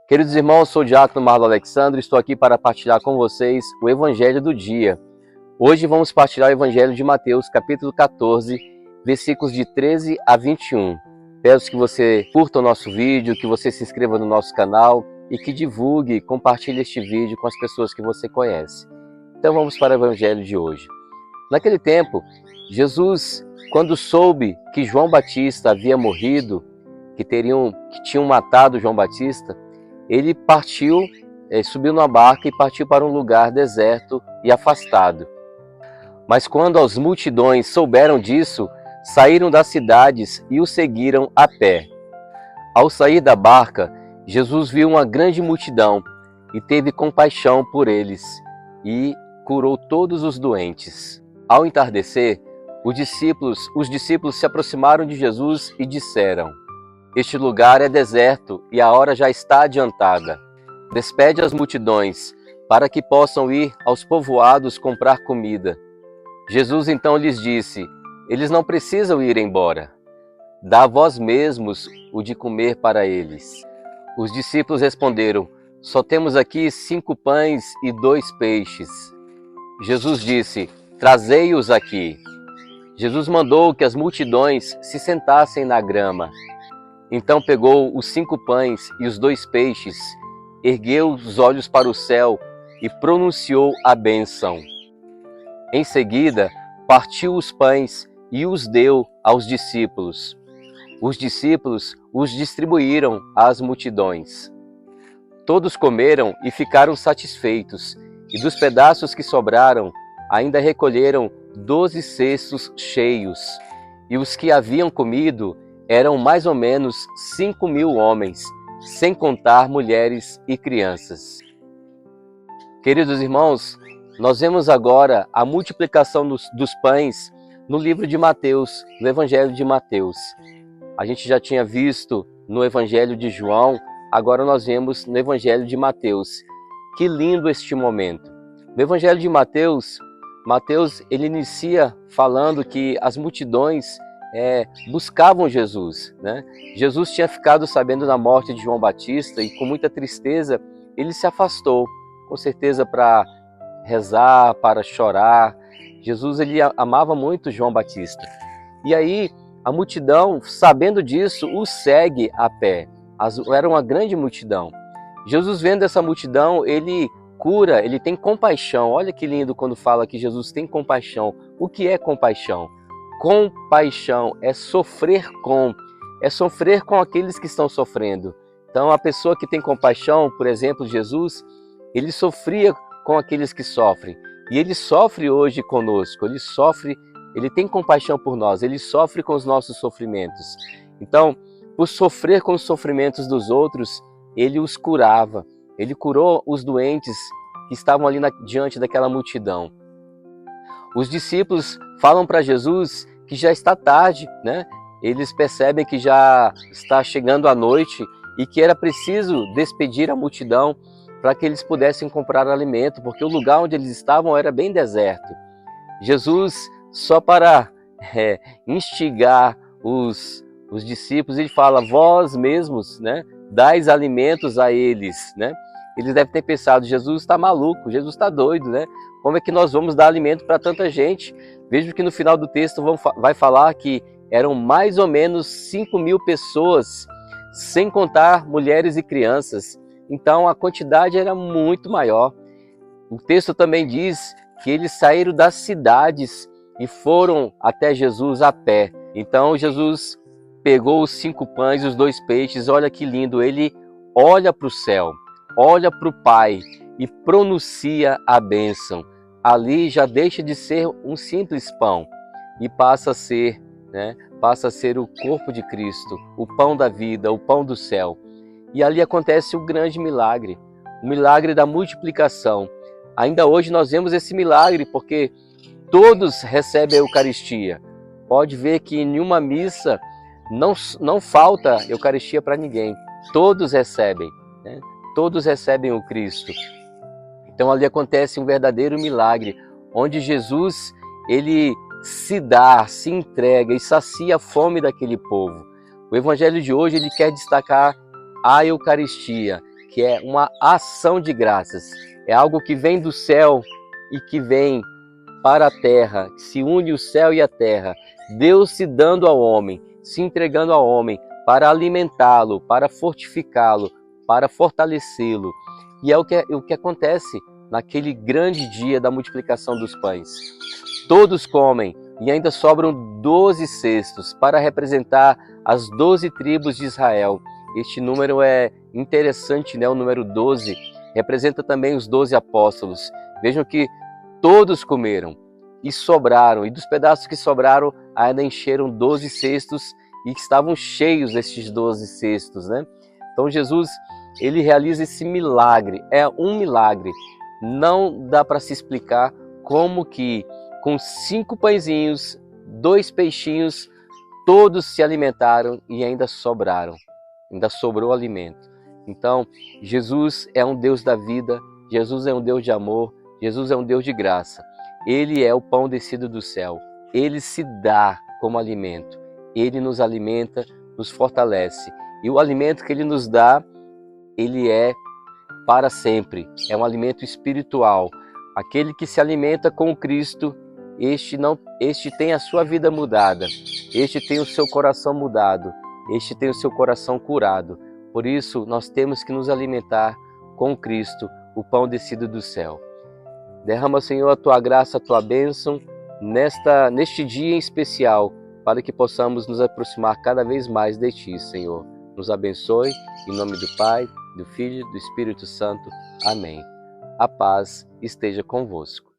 Queridos irmãos, sou o diácono Marlon Alexandre, estou aqui para partilhar com vocês o Evangelho do dia. Hoje vamos partilhar o Evangelho de Mateus, capítulo 14, versículos de 13 a 21. Peço que você curta o nosso vídeo, que você se inscreva no nosso canal e que divulgue, compartilhe este vídeo com as pessoas que você conhece. Então vamos para o Evangelho de hoje. Naquele tempo, Jesus, quando soube que João Batista havia morrido, que tinham matado João Batista, ele partiu, subiu numa barca e partiu para um lugar deserto e afastado. Mas quando as multidões souberam disso, saíram das cidades e o seguiram a pé. Ao sair da barca, Jesus viu uma grande multidão e teve compaixão por eles e curou todos os doentes. Ao entardecer, os discípulos se aproximaram de Jesus e disseram: "Este lugar é deserto e a hora já está adiantada. Despede as multidões, para que possam ir aos povoados comprar comida." Jesus então lhes disse: "Eles não precisam ir embora. Dá a vós mesmos o de comer para eles." Os discípulos responderam: "Só temos aqui 5 pães e 2 peixes." Jesus disse: "Trazei-os aqui." Jesus mandou que as multidões se sentassem na grama. Então pegou os 5 pães e os 2 peixes, ergueu os olhos para o céu e pronunciou a bênção. Em seguida, partiu os pães e os deu aos discípulos. Os discípulos os distribuíram às multidões. Todos comeram e ficaram satisfeitos, e dos pedaços que sobraram, ainda recolheram 12 cestos cheios, e os que haviam comido eram mais ou menos 5.000 homens, sem contar mulheres e crianças. Queridos irmãos, nós vemos agora a multiplicação dos pães no livro de Mateus, no Evangelho de Mateus. A gente já tinha visto no Evangelho de João, agora nós vemos no Evangelho de Mateus. Que lindo este momento! No Evangelho de Mateus, ele inicia falando que as multidões buscavam Jesus, né? Jesus tinha ficado sabendo da morte de João Batista e com muita tristeza ele se afastou, com certeza para rezar, para chorar. Jesus ele amava muito João Batista. E aí a multidão, sabendo disso, o segue a pé. Era uma grande multidão. Jesus, vendo essa multidão, ele cura, ele tem compaixão. Olha que lindo quando fala que Jesus tem compaixão. O que é compaixão? Compaixão é sofrer com aqueles que estão sofrendo. Então, a pessoa que tem compaixão, por exemplo, Jesus, ele sofria com aqueles que sofrem. E ele sofre hoje conosco, ele tem compaixão por nós, ele sofre com os nossos sofrimentos. Então, por sofrer com os sofrimentos dos outros, ele os curava. Ele curou os doentes que estavam ali diante daquela multidão. Os discípulos falam para Jesus que já está tarde, né? Eles percebem que já está chegando a noite e que era preciso despedir a multidão para que eles pudessem comprar alimento, porque o lugar onde eles estavam era bem deserto. Jesus, só para instigar os discípulos, ele fala: "Vós mesmos, né, dais alimentos a eles", né? Eles devem ter pensado: Jesus está maluco, Jesus está doido, né? Como é que nós vamos dar alimento para tanta gente? Veja que no final do texto vai falar que eram mais ou menos 5.000 pessoas, sem contar mulheres e crianças. Então a quantidade era muito maior. O texto também diz que eles saíram das cidades e foram até Jesus a pé. Então Jesus pegou os 5 pães e os 2 peixes, olha que lindo, ele olha para o céu, olha para o Pai e pronuncia a bênção. Ali já deixa de ser um simples pão e passa a ser o corpo de Cristo, o pão da vida, o pão do céu. E ali acontece o grande milagre, o milagre da multiplicação. Ainda hoje nós vemos esse milagre porque todos recebem a Eucaristia. Pode ver que em nenhuma missa não falta Eucaristia para ninguém. Todos recebem, né? Todos recebem o Cristo. Então ali acontece um verdadeiro milagre, onde Jesus ele se dá, se entrega e sacia a fome daquele povo. O Evangelho de hoje ele quer destacar a Eucaristia, que é uma ação de graças. É algo que vem do céu e que vem para a terra, que se une o céu e a terra. Deus se dando ao homem, se entregando ao homem para alimentá-lo, para fortificá-lo, para fortalecê-lo. E é o que acontece naquele grande dia da multiplicação dos pães. Todos comem e ainda sobram 12 cestos para representar as 12 tribos de Israel. Este número é interessante, né? O número 12 representa também os 12 apóstolos. Vejam que todos comeram e sobraram, e dos pedaços que sobraram ainda encheram 12 cestos e estavam cheios estes 12 cestos, né? Então Jesus, ele realiza esse milagre, é um milagre. Não dá para se explicar como que com 5 pãezinhos, 2 peixinhos, todos se alimentaram e ainda sobraram, ainda sobrou alimento. Então, Jesus é um Deus da vida, Jesus é um Deus de amor, Jesus é um Deus de graça. Ele é o pão descido do céu, Ele se dá como alimento, Ele nos alimenta, nos fortalece. E o alimento que Ele nos dá, Ele é para sempre, é um alimento espiritual. Aquele que se alimenta com Cristo, este tem a sua vida mudada, este tem o seu coração mudado, este tem o seu coração curado. Por isso, nós temos que nos alimentar com Cristo, o pão descido do céu. Derrama, Senhor, a Tua graça, a Tua bênção neste dia em especial, para que possamos nos aproximar cada vez mais de Ti, Senhor. Nos abençoe, em nome do Pai, do Filho e do Espírito Santo. Amém. A paz esteja convosco.